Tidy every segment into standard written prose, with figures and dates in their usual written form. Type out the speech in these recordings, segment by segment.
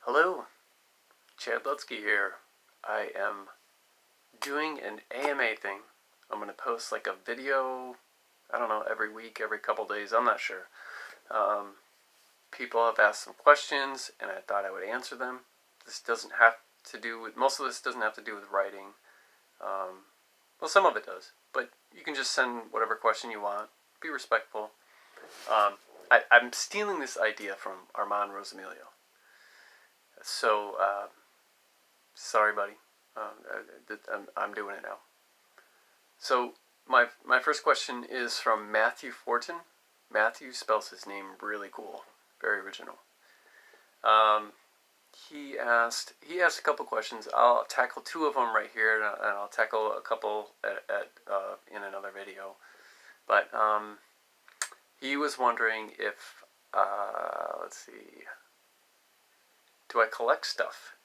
Hello, Chad Lutzke here. I am doing an AMA thing. I'm going to post like a video, I don't know, every week, every couple days, I'm not sure. People have asked some questions and I thought I would answer them. This doesn't have to do with, most of this doesn't have to do with writing. Well, some of it does, but you can just send whatever question you want. Be respectful. I'm stealing this idea from Armand Rosemilio. So, sorry, buddy. I'm doing it now. So, my first question is from Mathieu Fortin. Matthew spells his name really cool, very original. He asked a couple questions. I'll tackle two of them right here, and I'll tackle a couple in another video. But he was wondering if let's see. Do I collect stuff?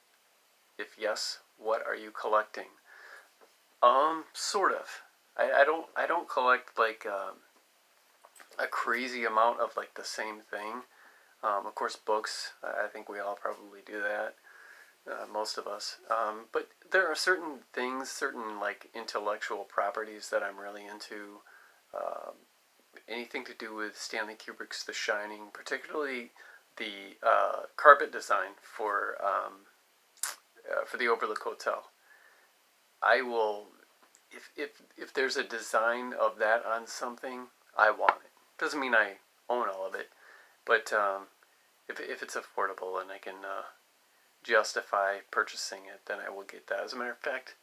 If yes, what are you collecting? Sort of. I don't collect like a crazy amount of like the same thing. Of course, books. I think we all probably do that. Most of us. But there are certain things, certain like intellectual properties that I'm really into. Anything to do with Stanley Kubrick's The Shining, particularly the carpet design for the Overlook Hotel. I will, if there's a design of that on something, I want it. Doesn't mean I own all of it, but if it's affordable and I can justify purchasing it, then I will get that. As a matter of fact,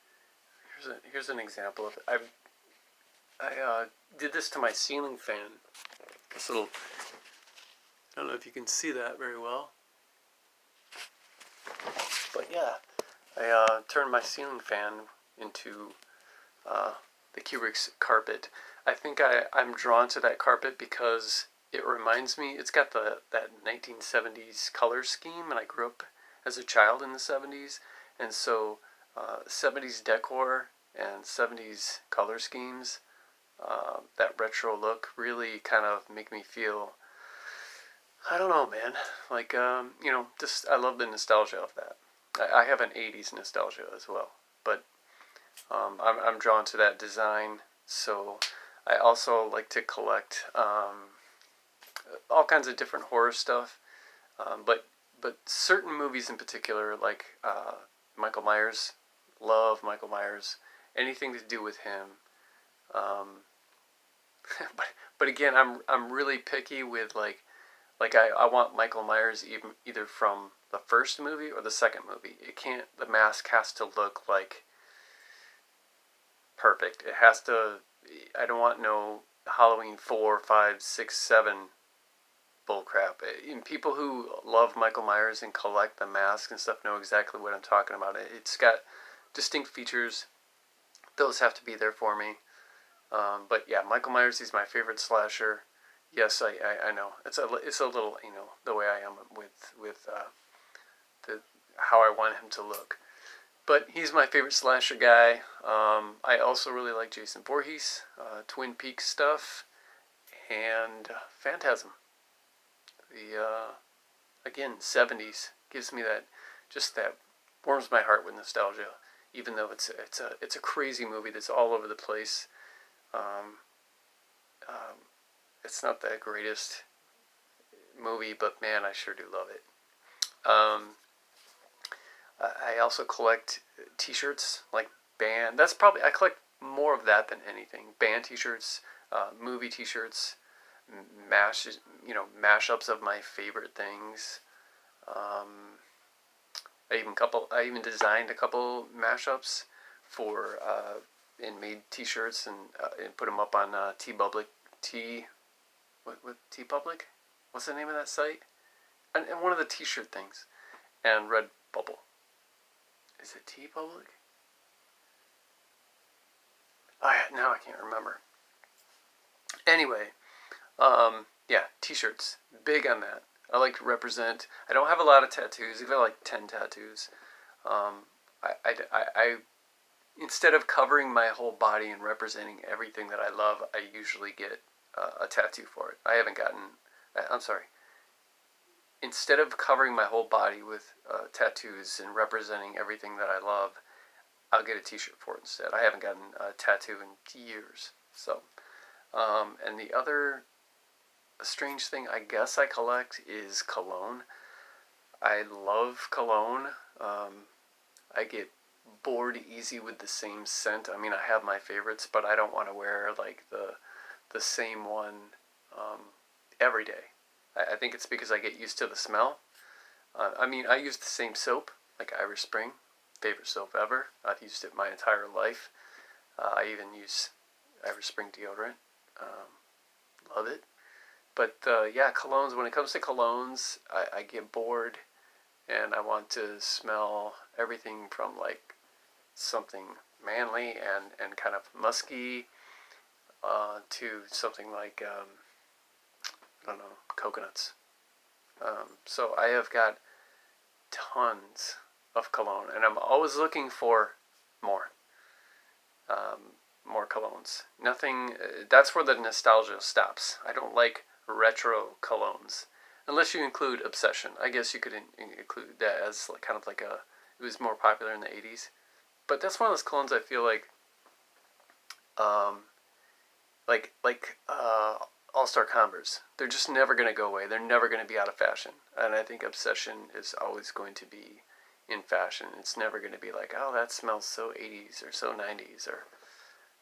here's an example of it. I did this to my ceiling fan. This little, I don't know if you can see that very well, but yeah, I turned my ceiling fan into the Kubrick's carpet. I think I'm drawn to that carpet because it reminds me, it's got that 1970s color scheme, and I grew up as a child in the 70s, and so 70s decor and 70s color schemes, that retro look really kind of make me feel, I don't know, man, like, just, I love the nostalgia of that. I have an 80s nostalgia as well, but I'm drawn to that design. So I also like to collect all kinds of different horror stuff, but certain movies in particular, like Michael Myers. Love Michael Myers. Anything to do with him. But again, I'm really picky with like I want Michael Myers either from the first movie or the second movie. The mask has to look like perfect. It has to, I don't want no Halloween 4, 5, 6, 7 bullcrap. And people who love Michael Myers and collect the masks and stuff know exactly what I'm talking about. It's got distinct features. Those have to be there for me. But yeah, Michael Myers, he's my favorite slasher. Yes, I know. It's a little, the way I am with how I want him to look. But he's my favorite slasher guy. I also really like Jason Voorhees, Twin Peaks stuff, and Phantasm. Again, 70s gives me that warms my heart with nostalgia. Even though it's a crazy movie that's all over the place. It's not the greatest movie, but man, I sure do love it. I also collect T-shirts, like band. I collect more of that than anything. Band T-shirts, movie T-shirts, mashups of my favorite things. I even designed a couple mashups for and made T-shirts and put them up on TeePublic. TeePublic? What's the name of that site? And one of the T-shirt things. And Redbubble. Is it TeePublic? Now I can't remember. Anyway, yeah, T-shirts. Big on that. I like to represent. I don't have a lot of tattoos. I've got like 10 tattoos. I instead of covering my whole body and representing everything that I love, I usually get a tattoo for it. I haven't gotten. I'm sorry. instead of covering my whole body with tattoos and representing everything that I love, I'll get a t-shirt for it instead. I haven't gotten a tattoo in years. So, and the other strange thing I guess I collect is cologne. I love cologne. I get bored easy with the same scent. I mean, I have my favorites, but I don't want to wear like the same one every day. I think it's because I get used to the smell. I mean, I use the same soap, like Irish Spring, favorite soap ever. I've used it my entire life. I even use Irish Spring deodorant. Love it. But yeah, colognes. When it comes to colognes, I get bored, and I want to smell everything from like something manly and kind of musky to something like I don't know, coconuts. So I have got tons of cologne, and I'm always looking for more, more colognes. Nothing. That's where the nostalgia stops. I don't like retro colognes, unless you include Obsession. I guess you could include that as like, kind of like a. It was more popular in the '80s, but that's one of those colognes I feel um, like All-Star Converse. They're just never going to go away. They're never going to be out of fashion. And I think Obsession is always going to be in fashion. It's never going to be like, oh, that smells so 80s or so 90s. Or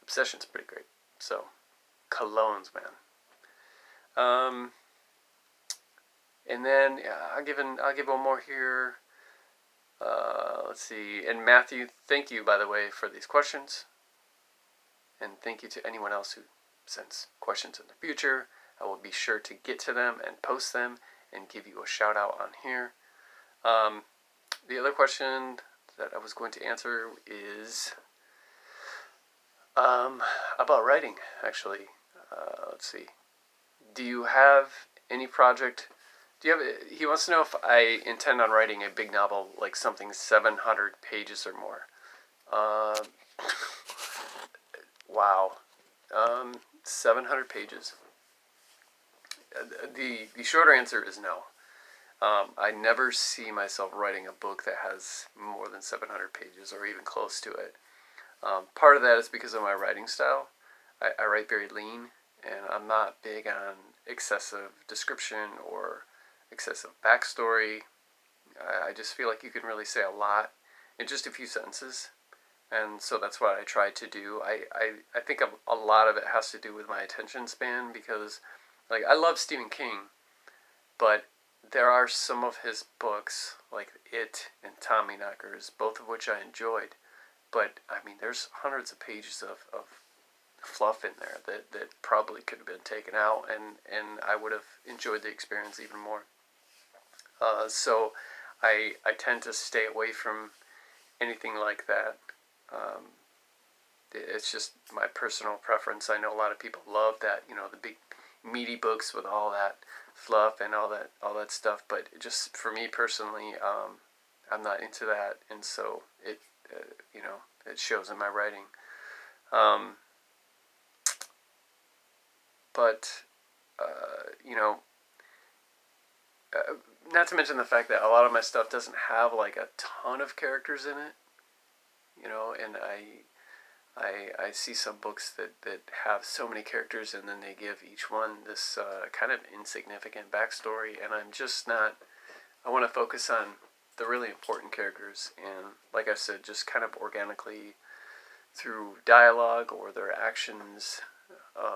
Obsession's pretty great. So, colognes, man. And then I'll give one more here. Let's see. And Matthew, thank you, by the way, for these questions. And thank you to anyone else who sends questions in the future. I will be sure to get to them and post them and give you a shout out on here. The other question that I was going to answer is about writing, actually. Let's see. Do you have any project? He wants to know if I intend on writing a big novel, like something 700 pages or more. Wow. 700 pages. The shorter answer is no. I never see myself writing a book that has more than 700 pages or even close to it. Part of that is because of my writing style. I write very lean, and I'm not big on excessive description or excessive backstory. I just feel like you can really say a lot in just a few sentences. And so that's what I try to do. I think a lot of it has to do with my attention span because, like, I love Stephen King, but there are some of his books, like It and Tommyknockers, both of which I enjoyed. But, I mean, there's hundreds of pages of fluff in there that probably could have been taken out, and I would have enjoyed the experience even more. So I tend to stay away from anything like that. It's just my personal preference. I know a lot of people love that, the big meaty books with all that fluff and all that stuff. But just for me personally, I'm not into that, and so it shows in my writing. But not to mention the fact that a lot of my stuff doesn't have like a ton of characters in it. And I see some books that have so many characters, and then they give each one this kind of insignificant backstory, and I'm just not. I want to focus on the really important characters, and like I said, just kind of organically through dialogue or their actions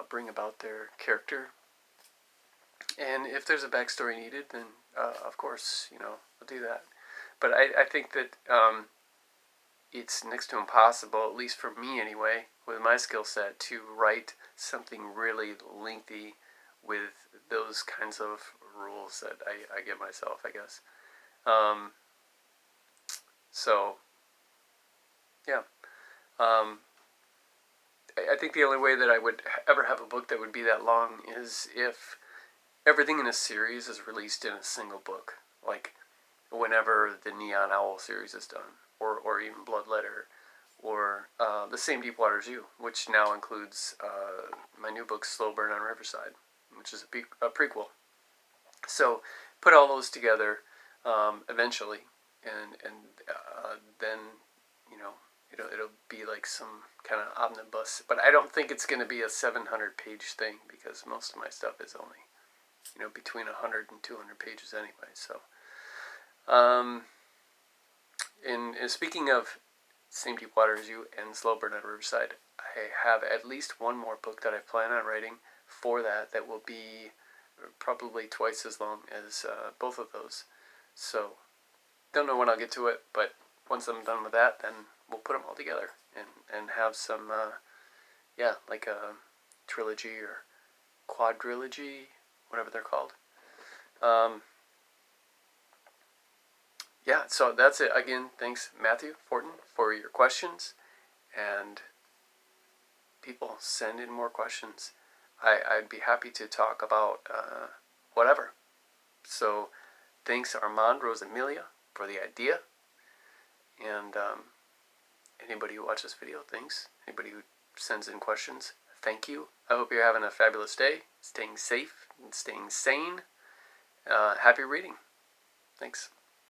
bring about their character. And if there's a backstory needed, then of course, I'll do that. But I think that it's next to impossible, at least for me anyway, with my skill set, to write something really lengthy with those kinds of rules that I give myself, I guess. So, yeah. I think the only way that I would ever have a book that would be that long is if everything in a series is released in a single book. Like whenever the Neon Owl series is done, or even Bloodletter, or The Same Deep Water as You, which now includes my new book, Slow Burn on Riverside, which is a prequel. So put all those together eventually, and then it'll be like some kind of omnibus. But I don't think it's going to be a 700-page thing, because most of my stuff is only between 100 and 200 pages anyway. So, in speaking of Same Deep Water as You and Slow Burn at Riverside, I have at least one more book that I plan on writing for that will be probably twice as long as both of those. So, don't know when I'll get to it, but once I'm done with that, then we'll put them all together and have some, like a trilogy or quadrilogy, whatever they're called. So that's it. Again, thanks, Mathieu Fortin, for your questions. And people, send in more questions. I'd be happy to talk about whatever. So thanks, Armand Rosamilia, for the idea. And anybody who watches this video, thanks. Anybody who sends in questions, thank you. I hope you're having a fabulous day, staying safe and staying sane. Happy reading. Thanks.